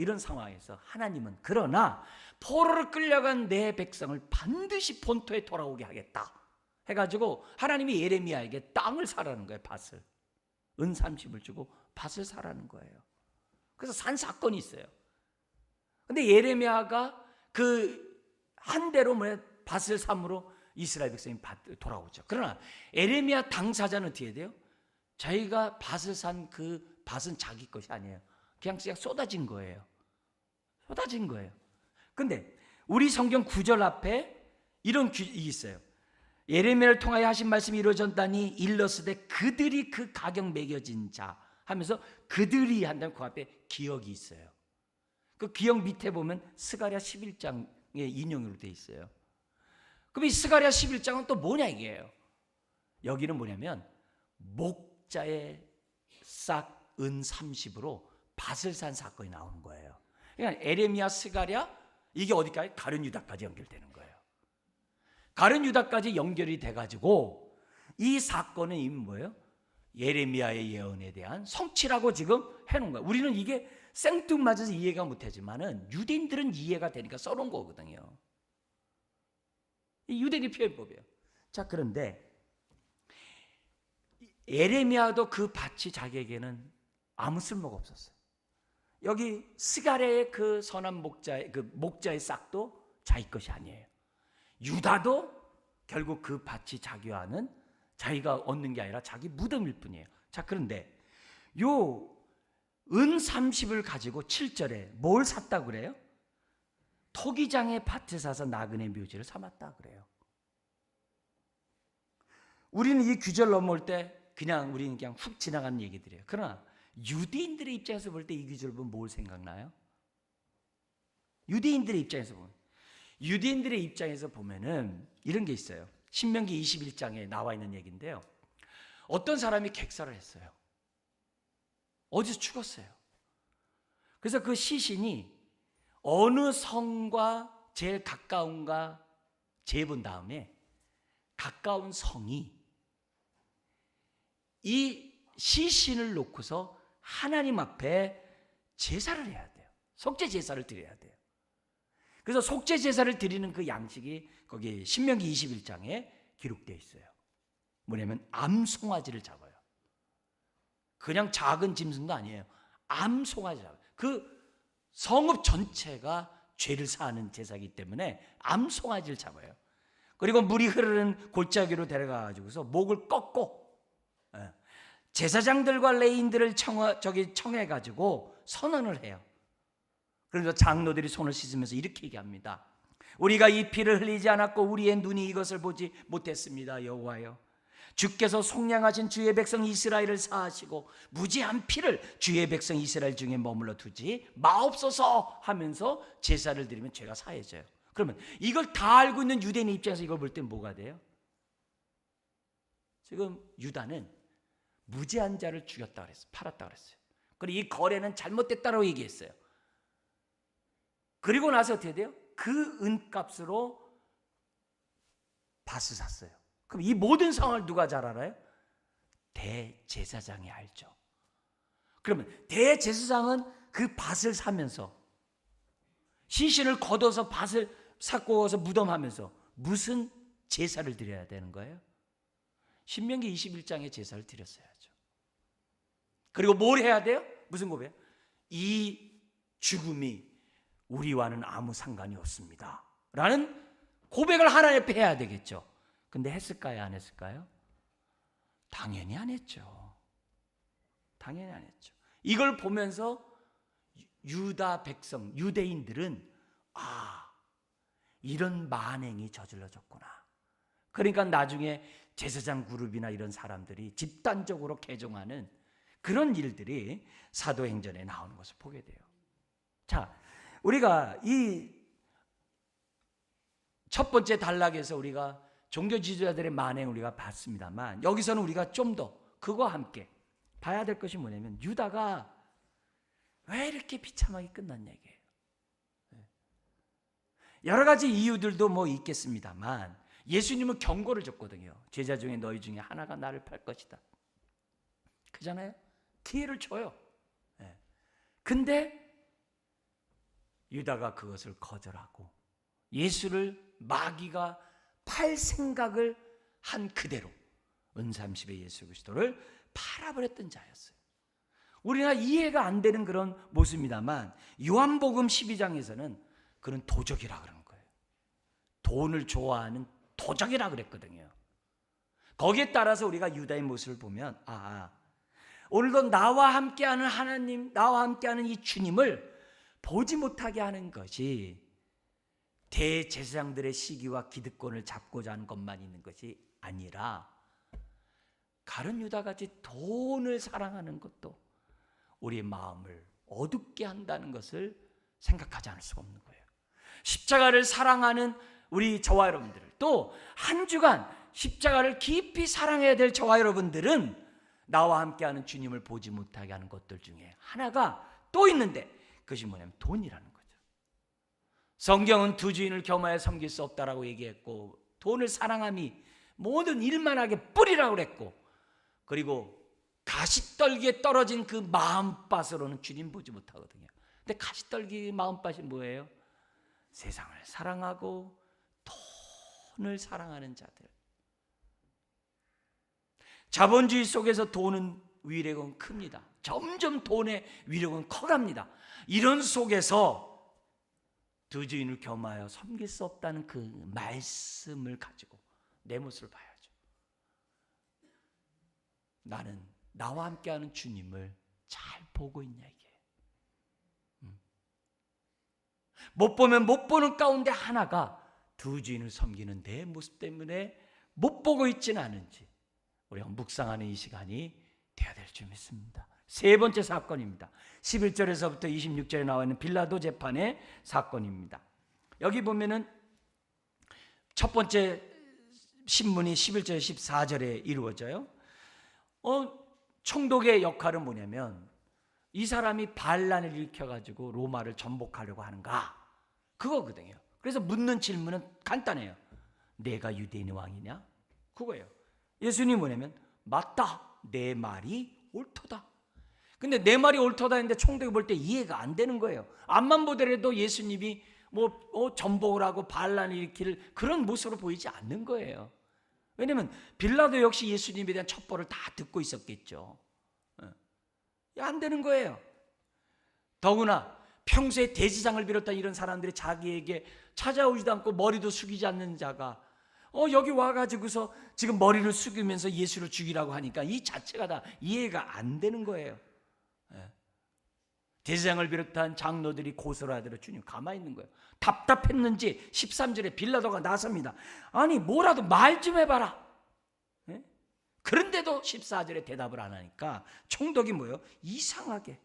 하나님은 그러나 포로로 끌려간 내 백성을 반드시 본토에 돌아오게 하겠다 해가지고 하나님이 예레미야에게 땅을 사라는 거예요. 밭을 은 30을 주고 밭을 사라는 거예요. 그래서 산 사건이 있어요. 근데 예레미야가 그 한 대로 밭을 삼으로 이스라엘 백성이 돌아오죠. 그러나 예레미야 당사자는 어떻게 돼요? 자기가 밭을 산 그 밭은 자기 것이 아니에요. 그냥 쏟아진 거예요. 쏟아진 거예요. 근데 우리 성경 9절 앞에 이런 규칙이 있어요. 예레미야를 통하여 하신 말씀이 이루어졌다니 일러스되 그들이 그 가격 매겨진 자 하면서 그들이 한다면 그 앞에 기억이 있어요. 그 기억 밑에 보면 스가랴 11장의 인용으로 되어 있어요. 그럼 이 스가랴 11장은 또 뭐냐 이게요. 여기는 뭐냐면 목자의 싹 은 30으로 밭을 산 사건이 나오는 거예요. 그러니까 예레미야, 스가랴 이게 어디까지? 가룟 유다까지 연결되는 거예요. 가룟 유다까지 연결이 돼가지고 이 사건은 이미 뭐예요? 예레미야의 예언에 대한 성취라고 지금 해놓은 거예요. 우리는 이게 생뚱맞아서 이해가 못하지만은 유대인들은 이해가 되니까 써놓은 거거든요. 이 유대인의 표현법이에요. 자, 그런데 에레미야도 그 밭이 자기에게는 아무 쓸모가 없었어요. 여기 스가랴의 그 선한 목자의 싹도 자기 것이 아니에요. 유다도 결국 그 밭이 자기와는 자기가 얻는 게 아니라 자기 무덤일 뿐이에요. 자, 그런데 요 은 30을 가지고 7절에 뭘 샀다고 그래요? 토기장의 밭을 사서 나그네 묘지를 삼았다 그래요. 우리는 이 규절 넘어올 때 우리는 그냥 훅 지나가는 얘기들이에요. 그러나 유대인들의 입장에서 볼 때 이 규절을 보면 뭘 생각나요? 유대인들의 입장에서 보면은 이런 게 있어요. 신명기 21장에 나와 있는 얘기인데요. 어떤 사람이 객사를 했어요. 어디서 죽었어요. 그래서 그 시신이 어느 성과 제일 가까운가 재본 다음에 가까운 성이 이 시신을 놓고서 하나님 앞에 제사를 해야 돼요. 속죄 제사를 드려야 돼요. 그래서 속죄 제사를 드리는 그 양식이 거기 신명기 21장에 기록되어 있어요. 뭐냐면 암송아지를 잡아요. 그냥 작은 짐승도 아니에요. 암송아지 잡아요. 그 성읍 전체가 죄를 사하는 제사이기 때문에 암송아지를 잡아요. 그리고 물이 흐르는 골짜기로 데려가가지고서 목을 꺾고 제사장들과 레인들을 청해가지고 선언을 해요. 그래서 장로들이 손을 씻으면서 이렇게 얘기합니다. 우리가 이 피를 흘리지 않았고 우리의 눈이 이것을 보지 못했습니다. 여호와여, 주께서 속량하신 주의 백성 이스라엘을 사하시고 무지한 피를 주의 백성 이스라엘 중에 머물러 두지 마옵소서 하면서 제사를 드리면 죄가 사해져요. 그러면 이걸 다 알고 있는 유대인의 입장에서 이걸 볼 때 뭐가 돼요? 지금 유다는 무지한 자를 죽였다 그랬어요. 팔았다 그랬어요. 그리고 이 거래는 잘못됐다고 얘기했어요. 그리고 나서 어떻게 돼요? 그 은값으로 밭을 샀어요. 그럼 이 모든 상황을 누가 잘 알아요? 대제사장이 알죠. 그러면 대제사장은 그 밭을 사면서 시신을 걷어서 밭을 샀고 와서 무덤하면서 무슨 제사를 드려야 되는 거예요? 신명기 21장에 제사를 드렸어야죠. 그리고 뭘 해야 돼요? 무슨 고백? 이 죽음이 우리와는 아무 상관이 없습니다 라는 고백을 하나님 앞에 해야 되겠죠. 근데 했을까요? 안 했을까요? 당연히 안 했죠. 당연히 안 했죠. 이걸 보면서 유다 백성, 유대인들은 이런 만행이 저질러졌구나. 그러니까 나중에 제사장 그룹이나 이런 사람들이 집단적으로 개종하는 그런 일들이 사도행전에 나오는 것을 보게 돼요. 자, 우리가 이 첫 번째 단락에서 우리가 종교 지도자들의 만행을 우리가 봤습니다만, 여기서는 우리가 좀 더 그거와 함께 봐야 될 것이 뭐냐면 유다가 왜 이렇게 비참하게 끝났냐 이게요. 여러 가지 이유들도 뭐 있겠습니다만 예수님은 경고를 줬거든요. 제자 중에 너희 중에 하나가 나를 팔 것이다. 그잖아요. 기회를 줘요. 근데 유다가 그것을 거절하고 예수를 마귀가 팔 생각을 한 그대로 은30의 예수 그리스도를 팔아버렸던 자였어요. 우리가 이해가 안 되는 그런 모습입니다만 요한복음 12장에서는 그런 도적이라 그러는 거예요. 돈을 좋아하는 도적이라 그랬거든요. 거기에 따라서 우리가 유다의 모습을 보면 오늘도 나와 함께하는 하나님, 나와 함께하는 이 주님을 보지 못하게 하는 것이 대제사장들의 시기와 기득권을 잡고자 하는 것만 있는 것이 아니라 가룟 유다같이 돈을 사랑하는 것도 우리의 마음을 어둡게 한다는 것을 생각하지 않을 수가 없는 거예요. 십자가를 사랑하는 우리 저와 여러분들, 또 한 주간 십자가를 깊이 사랑해야 될 저와 여러분들은 나와 함께하는 주님을 보지 못하게 하는 것들 중에 하나가 또 있는데 그것이 뭐냐면 돈이라는 거죠. 성경은 두 주인을 겸하여 섬길 수 없다라고 얘기했고, 돈을 사랑함이 모든 일만하게 뿌리라고 그랬고, 그리고 가시떨기에 떨어진 그 마음밭으로는 주님 보지 못하거든요. 근데 가시떨기 마음밭이 뭐예요? 세상을 사랑하고 돈을 사랑하는 자들. 자본주의 속에서 돈은 위력은 큽니다. 점점 돈의 위력은 커갑니다. 이런 속에서 두 주인을 겸하여 섬길 수 없다는 그 말씀을 가지고 내 모습을 봐야죠. 나는 나와 함께하는 주님을 잘 보고 있냐 이게. 못 보면 못 보는 가운데 하나가 두 주인을 섬기는 내 모습 때문에 못 보고 있지는 않은지 우리가 묵상하는 이 시간이 되어야 될 줄 믿습니다. 세 번째 사건입니다. 11절에서부터 26절에 나와 있는 빌라도 재판의 사건입니다. 여기 보면은 첫 번째 신문이 11절 14절에 이루어져요. 총독의 역할은 뭐냐면 이 사람이 반란을 일으켜가지고 로마를 전복하려고 하는가? 그거거든요. 그래서 묻는 질문은 간단해요. 내가 유대인의 왕이냐? 그거예요. 예수님이 뭐냐면 맞다. 내 말이 옳도다. 근데 내 말이 옳도다 했는데 총독이 볼 때 이해가 안 되는 거예요. 앞만 보더라도 예수님이 전복을 하고 반란을 일으킬 그런 모습으로 보이지 않는 거예요. 왜냐하면 빌라도 역시 예수님에 대한 첩보를 다 듣고 있었겠죠. 안 되는 거예요. 더구나 평소에 대지장을 비롯한 이런 사람들이 자기에게 찾아오지도 않고 머리도 숙이지 않는 자가 여기 와가지고서 지금 머리를 숙이면서 예수를 죽이라고 하니까 이 자체가 다 이해가 안 되는 거예요. 대지장을 비롯한 장로들이 고소를 하더라도 주님 가만히 있는 거예요. 답답했는지 13절에 빌라도가 나섭니다. 아니 뭐라도 말 좀 해봐라. 그런데도 14절에 대답을 안 하니까 총독이 뭐예요? 이상하게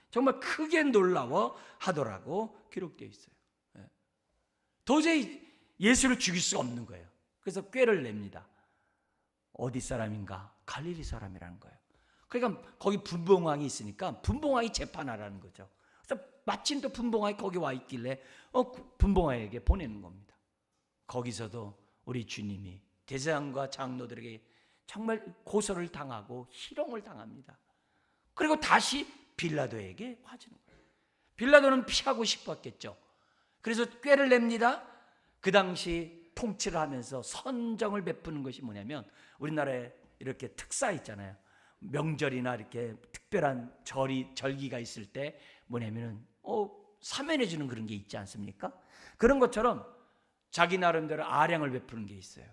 정말 크게 놀라워 하더라고 기록되어 있어요. 도저히 예수를 죽일 수가 없는 거예요. 그래서 꾀를 냅니다. 어디 사람인가? 갈릴리 사람이라는 거예요. 그러니까 거기 분봉왕이 있으니까 분봉왕이 재판하라는 거죠. 그래서 마침 또 분봉왕이 거기 와 있길래 분봉왕에게 보내는 겁니다. 거기서도 우리 주님이 대제사장과 장로들에게 정말 고소를 당하고 희롱을 당합니다. 그리고 다시 빌라도에게 와주는 거예요. 빌라도는 피하고 싶었겠죠. 그래서 꾀를 냅니다. 그 당시 통치를 하면서 선정을 베푸는 것이 뭐냐면 우리나라에 이렇게 특사 있잖아요. 명절이나 이렇게 특별한 절기가 있을 때 뭐냐면은 사면해 주는 그런 게 있지 않습니까? 그런 것처럼 자기 나름대로 아량을 베푸는 게 있어요.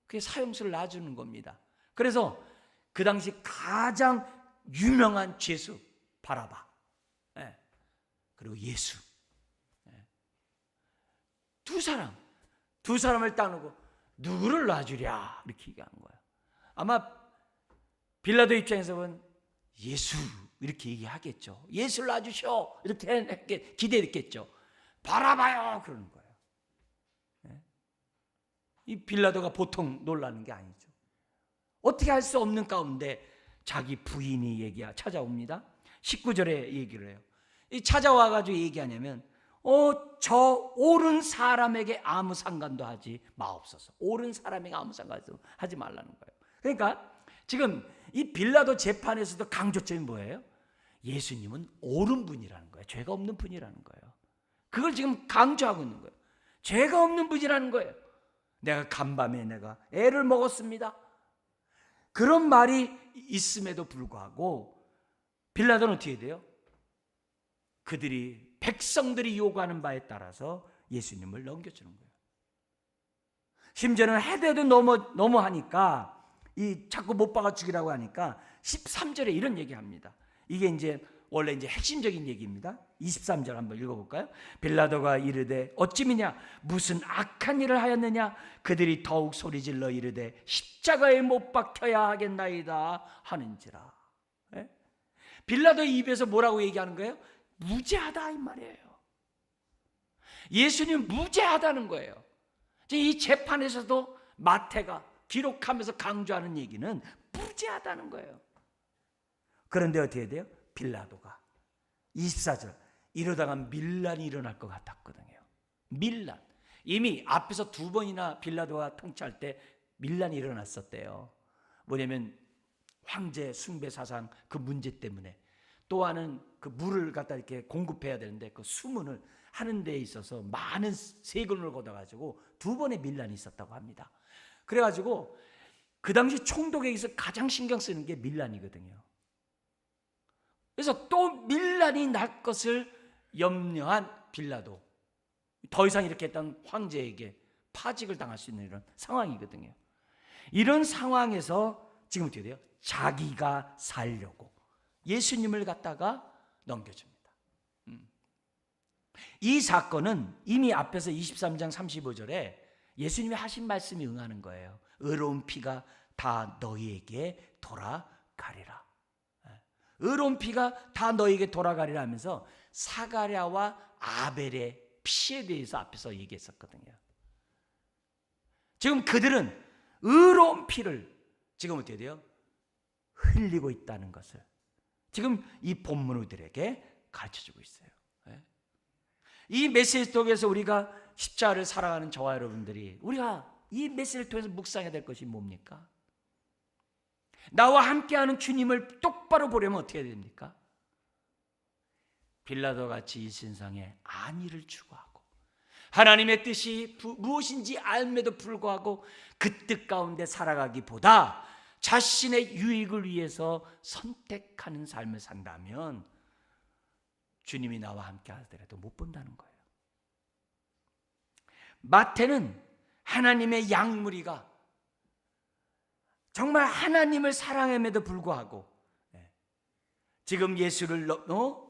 그게 사형수를 놔주는 겁니다. 그래서 그 당시 가장 유명한 죄수 바라바, 그리고 예수, 두 사람을 따놓고 누구를 놔주랴 이렇게 얘기한 거예요. 아마 빌라도 입장에서 보면 예수 이렇게 얘기하겠죠. 예수를 놔주셔 이렇게 기대했겠죠. 바라봐요 그러는 거예요. 이 빌라도가 보통 놀라는 게 아니죠. 어떻게 할 수 없는 가운데 자기 부인이 찾아옵니다. 19절에 얘기를 해요. 찾아와가지고 얘기하냐면 저 옳은 사람에게 아무 상관도 하지 마옵소서. 옳은 사람에게 아무 상관도 하지 말라는 거예요. 그러니까 지금 이 빌라도 재판에서도 강조점이 뭐예요? 예수님은 옳은 분이라는 거예요. 죄가 없는 분이라는 거예요. 그걸 지금 강조하고 있는 거예요. 죄가 없는 분이라는 거예요. 내가 간밤에 내가 애를 먹었습니다. 그런 말이 있음에도 불구하고 빌라도는 어떻게 돼요? 백성들이 요구하는 바에 따라서 예수님을 넘겨주는 거예요. 심지어는 해대도 너무하니까 자꾸 못 박아 죽이라고 하니까 13절에 이런 얘기합니다. 이게 이제 원래 핵심적인 얘기입니다. 23절 한번 읽어볼까요? 빌라도가 이르되 어찌미냐 무슨 악한 일을 하였느냐 그들이 더욱 소리질러 이르되 십자가에 못 박혀야 하겠나이다 하는지라. 빌라도 입에서 뭐라고 얘기하는 거예요? 무죄하다 이 말이에요. 예수님 무죄하다는 거예요. 이 재판에서도 마태가 기록하면서 강조하는 얘기는 무죄하다는 거예요. 그런데 어떻게 돼요? 빌라도가 24절 이러다가 밀란이 일어날 것 같았거든요. 밀란. 이미 앞에서 두 번이나 빌라도가 통치할 때 밀란이 일어났었대요. 뭐냐면 황제 숭배 사상 그 문제 때문에, 또 하나는 그 물을 갖다 이렇게 공급해야 되는데 그 수문을 하는 데 있어서 많은 세금을 걷어가지고 2번의 밀란이 있었다고 합니다. 그래가지고 그 당시 총독에게서 가장 신경 쓰는 게 밀란이거든요. 그래서 또 밀란이 날 것을 염려한 빌라도 더 이상 이렇게 했던 황제에게 파직을 당할 수 있는 이런 상황이거든요. 이런 상황에서 지금 어떻게 돼요? 자기가 살려고 예수님을 갖다가 넘겨줍니다. 이 사건은 이미 앞에서 23장 35절에 예수님이 하신 말씀이 응하는 거예요. 의로운 피가 다 너희에게 돌아가리라. 의로운 피가 다 너희에게 돌아가리라 하면서 사가랴와 아벨의 피에 대해서 앞에서 얘기했었거든요. 지금 그들은 의로운 피를 지금 어떻게 돼요? 흘리고 있다는 것을 지금 이 본문 우리들에게 가르쳐주고 있어요. 이 메시지 속에서 우리가 십자가를 사랑하는 저와 여러분들이 우리가 이 메시지를 통해서 묵상해야 될 것이 뭡니까? 나와 함께하는 주님을 똑바로 보려면 어떻게 해야 됩니까? 빌라도 같이 이 세상에 안위를 추구하고 하나님의 뜻이 무엇인지 알면도 불구하고 그 뜻 가운데 살아가기보다 자신의 유익을 위해서 선택하는 삶을 산다면 주님이 나와 함께 하더라도 못 본다는 거예요. 마태는 하나님의 양무리가 정말 하나님을 사랑함에도 불구하고 지금 예수를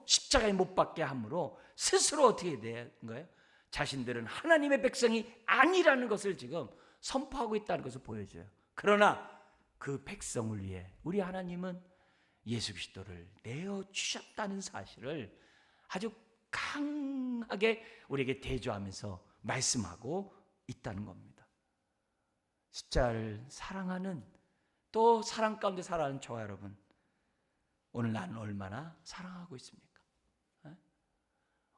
십자가에 못 박게 함으로 스스로 어떻게 된 거예요? 자신들은 하나님의 백성이 아니라는 것을 지금 선포하고 있다는 것을 보여줘요. 그러나 그 백성을 위해 우리 하나님은 예수 그리스도를 내어주셨다는 사실을 아주 강하게 우리에게 대조하면서 말씀하고 있다는 겁니다. 십자가를 사랑하는 또 사랑 가운데 살아가는 저와 여러분, 오늘 나는 얼마나 사랑하고 있습니까?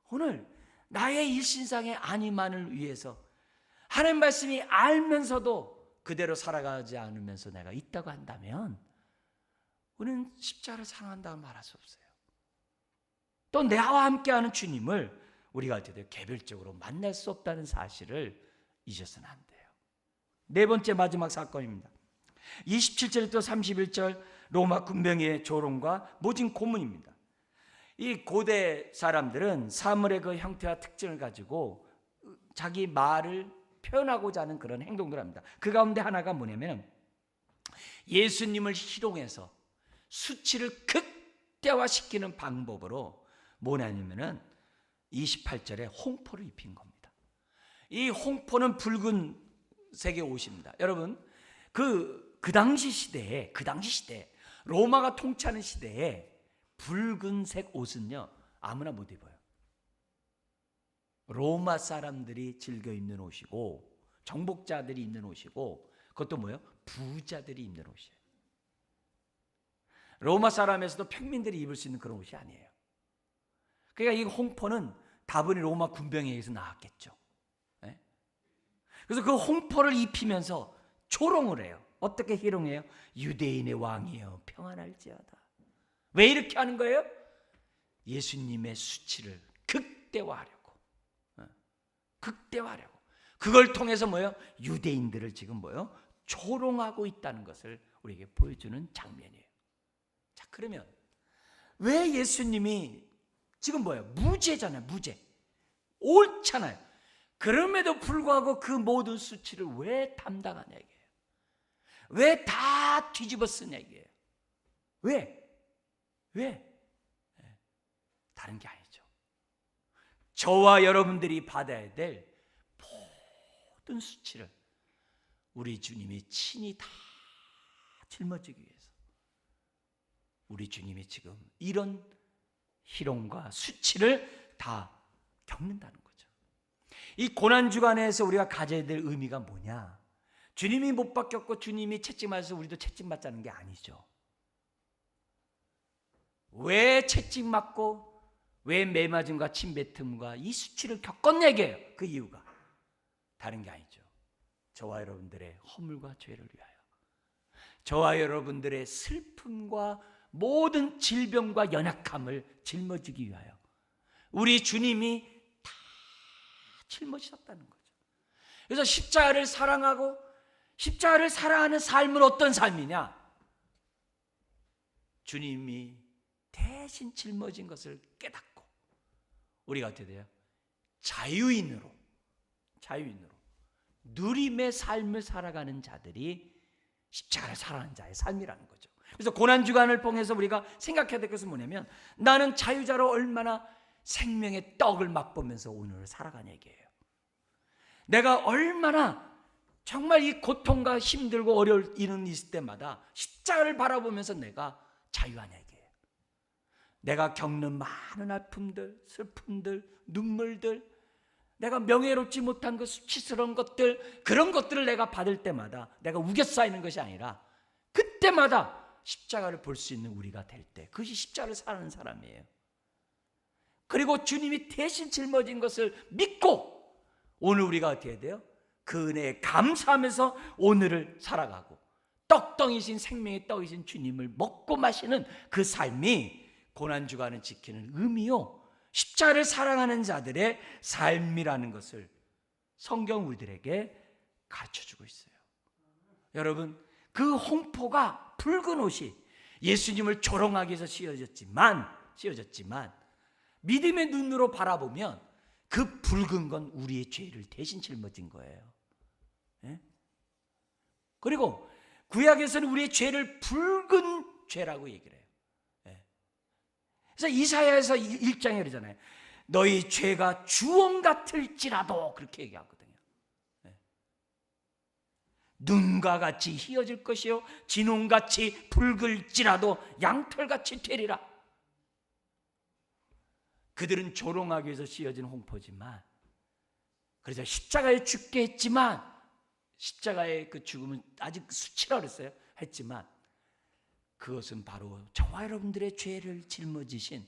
오늘 나의 일신상의 안위만을 위해서 하나님 말씀이 알면서도 그대로 살아가지 않으면서 내가 있다고 한다면 우리는 십자가를 사랑한다고 말할 수 없어요. 또 나와 함께하는 주님을 우리가 어떻게 개별적으로 만날 수 없다는 사실을 잊어서는 안 돼요. 네 번째 마지막 사건입니다. 27절부터 31절 로마 군병의 조롱과 모진 고문입니다. 이 고대 사람들은 사물의 그 형태와 특징을 가지고 자기 말을 표현하고자 하는 그런 행동들을 합니다. 그 가운데 하나가 뭐냐면 예수님을 희롱해서 수치를 극대화시키는 방법으로 뭐냐면은 28절에 홍포를 입힌 겁니다. 이 홍포는 붉은색의 옷입니다. 여러분 그 당시 시대에 로마가 통치하는 시대에 붉은색 옷은요 아무나 못 입어요. 로마 사람들이 즐겨 입는 옷이고 정복자들이 입는 옷이고 그것도 뭐예요? 부자들이 입는 옷이에요. 로마 사람에서도 평민들이 입을 수 있는 그런 옷이 아니에요. 그러니까 이 홍포는 다분히 로마 군병에 의해서 나왔겠죠. 그래서 그 홍포를 입히면서 조롱을 해요. 어떻게 희롱해요? 유대인의 왕이여 평안할지어다. 왜 이렇게 하는 거예요? 예수님의 수치를 극대화하려고. 그걸 통해서 뭐예요? 유대인들을 지금 뭐예요? 조롱하고 있다는 것을 우리에게 보여주는 장면이에요. 자, 그러면 왜 예수님이 지금 뭐예요? 무죄잖아요. 무죄. 옳잖아요. 그럼에도 불구하고 그 모든 수치를 왜 담당하냐 이게요. 왜 다 뒤집어 쓰냐 이게요. 왜? 다른 게 아니죠. 저와 여러분들이 받아야 될 모든 수치를 우리 주님이 친히 다 짊어지기 위해서 우리 주님이 지금 이런 희롱과 수치를 다 겪는다는 거죠. 이 고난주간에서 우리가 가져야 될 의미가 뭐냐? 주님이 못 박혔고 주님이 채찍맞아서 우리도 채찍맞자는 게 아니죠. 왜 채찍맞고 왜 매맞음과 침뱉음과 이 수치를 겪었냐게요. 그 이유가 다른 게 아니죠. 저와 여러분들의 허물과 죄를 위하여 저와 여러분들의 슬픔과 모든 질병과 연약함을 짊어지기 위하여 우리 주님이 다 짊어지셨다는 거죠. 그래서 십자가를 사랑하고 십자가를 사랑하는 삶은 어떤 삶이냐? 주님이 대신 짊어진 것을 깨닫고 우리가 어떻게 돼요? 자유인으로 누림의 삶을 살아가는 자들이 십자가를 사랑하는 자의 삶이라는 거죠. 그래서 고난주간을 통해서 우리가 생각해야 될 것은 뭐냐면, 나는 자유자로 얼마나 생명의 떡을 맛보면서 오늘을 살아가냐 얘기예요. 내가 얼마나 정말 이 고통과 힘들고 어려울 일은 있을 때마다 십자가를 바라보면서 내가 자유하냐 얘기예요. 내가 겪는 많은 아픔들, 슬픔들, 눈물들, 내가 명예롭지 못한 그 수치스러운 것들, 그런 것들을 내가 받을 때마다 내가 우겨 쌓이는 것이 아니라 그때마다 십자가를 볼 수 있는 우리가 될 때, 그것이 십자가를 사랑하는 사람이에요. 그리고 주님이 대신 짊어진 것을 믿고 오늘 우리가 어떻게 해야 돼요? 그 은혜에 감사하면서 오늘을 살아가고 떡덩이신 생명의 떡이신 주님을 먹고 마시는 그 삶이 고난주간을 지키는 의미요, 십자가를 사랑하는 자들의 삶이라는 것을 성경 우리들에게 가르쳐주고 있어요. 여러분, 그 홍포가 붉은 옷이 예수님을 조롱하기 위해서 씌워졌지만 믿음의 눈으로 바라보면 그 붉은 건 우리의 죄를 대신 짊어진 거예요. 예? 그리고 구약에서는 우리의 죄를 붉은 죄라고 얘기를 해요. 예. 그래서 이사야에서 1장에 그러잖아요. 너희 죄가 주홍 같을지라도, 그렇게 얘기하거든요. 예. 눈과 같이 희어질 것이요 진홍같이 붉을지라도 양털같이 되리라. 그들은 조롱하기 위해서 씌어진 홍포지만, 그래서 십자가에 죽게 했지만, 십자가의 그 죽음은 아직 수치라 그랬어요. 했지만 그것은 바로 저와 여러분들의 죄를 짊어지신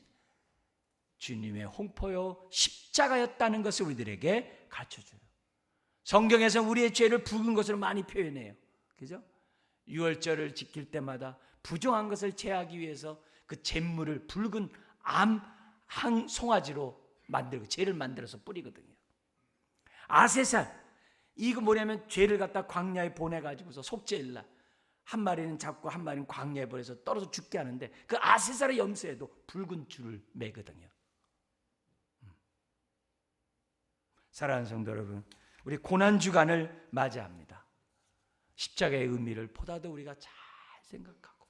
주님의 홍포요 십자가였다는 것을 우리들에게 가르쳐줘요. 성경에서 우리의 죄를 붉은 것으로 많이 표현해요. 그죠? 유월절을 지킬 때마다 부정한 것을 제하기 위해서 그 잿물을 붉은 한 송아지로 만들고 죄를 만들어서 뿌리거든요. 아세살, 이거 뭐냐면 죄를 갖다 광야에 보내가지고서 속죄일 날 한 마리는 잡고 한 마리는 광야에 보내서 떨어져 죽게 하는데, 그 아세살의 염소에도 붉은 줄을 매거든요. 사랑하는 성도 여러분, 우리 고난주간을 맞이합니다. 십자가의 의미를 보다도 우리가 잘 생각하고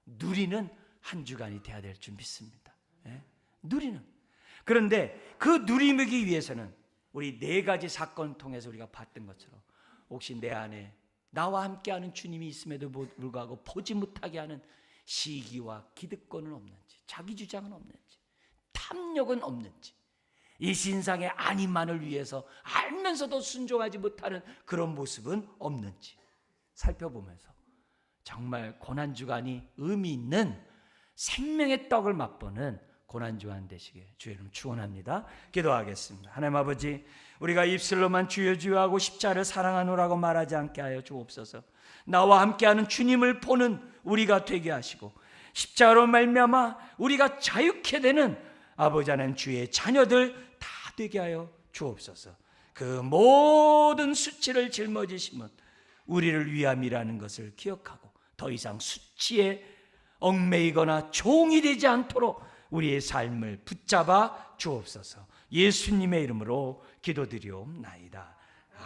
누리는 한 주간이 돼야 될 줄 믿습니다. 예? 누리는. 그런데 그 누리기 위해서는 우리 4가지 사건을 통해서 우리가 봤던 것처럼, 혹시 내 안에 나와 함께하는 주님이 있음에도 불구하고 보지 못하게 하는 시기와 기득권은 없는지, 자기 주장은 없는지, 탐욕은 없는지, 이 신상의 안위만을 위해서 알면서도 순종하지 못하는 그런 모습은 없는지 살펴보면서 정말 고난주간이 의미 있는 생명의 떡을 맛보는 고난주간 되시길 주의 이름 축원합니다. 기도하겠습니다. 하나님 아버지, 우리가 입술로만 주여 주여 하고 십자가를 사랑하노라고 말하지 않게 하여 주옵소서. 나와 함께하는 주님을 보는 우리가 되게 하시고, 십자가로 말미암아 우리가 자유케 되는 아버지 하나님 주의 자녀들 다 되게 하여 주옵소서. 그 모든 수치를 짊어지심은 우리를 위함이라는 것을 기억하고 더 이상 수치에 얽매이거나 종이 되지 않도록 우리의 삶을 붙잡아 주옵소서. 예수님의 이름으로 기도드리옵나이다.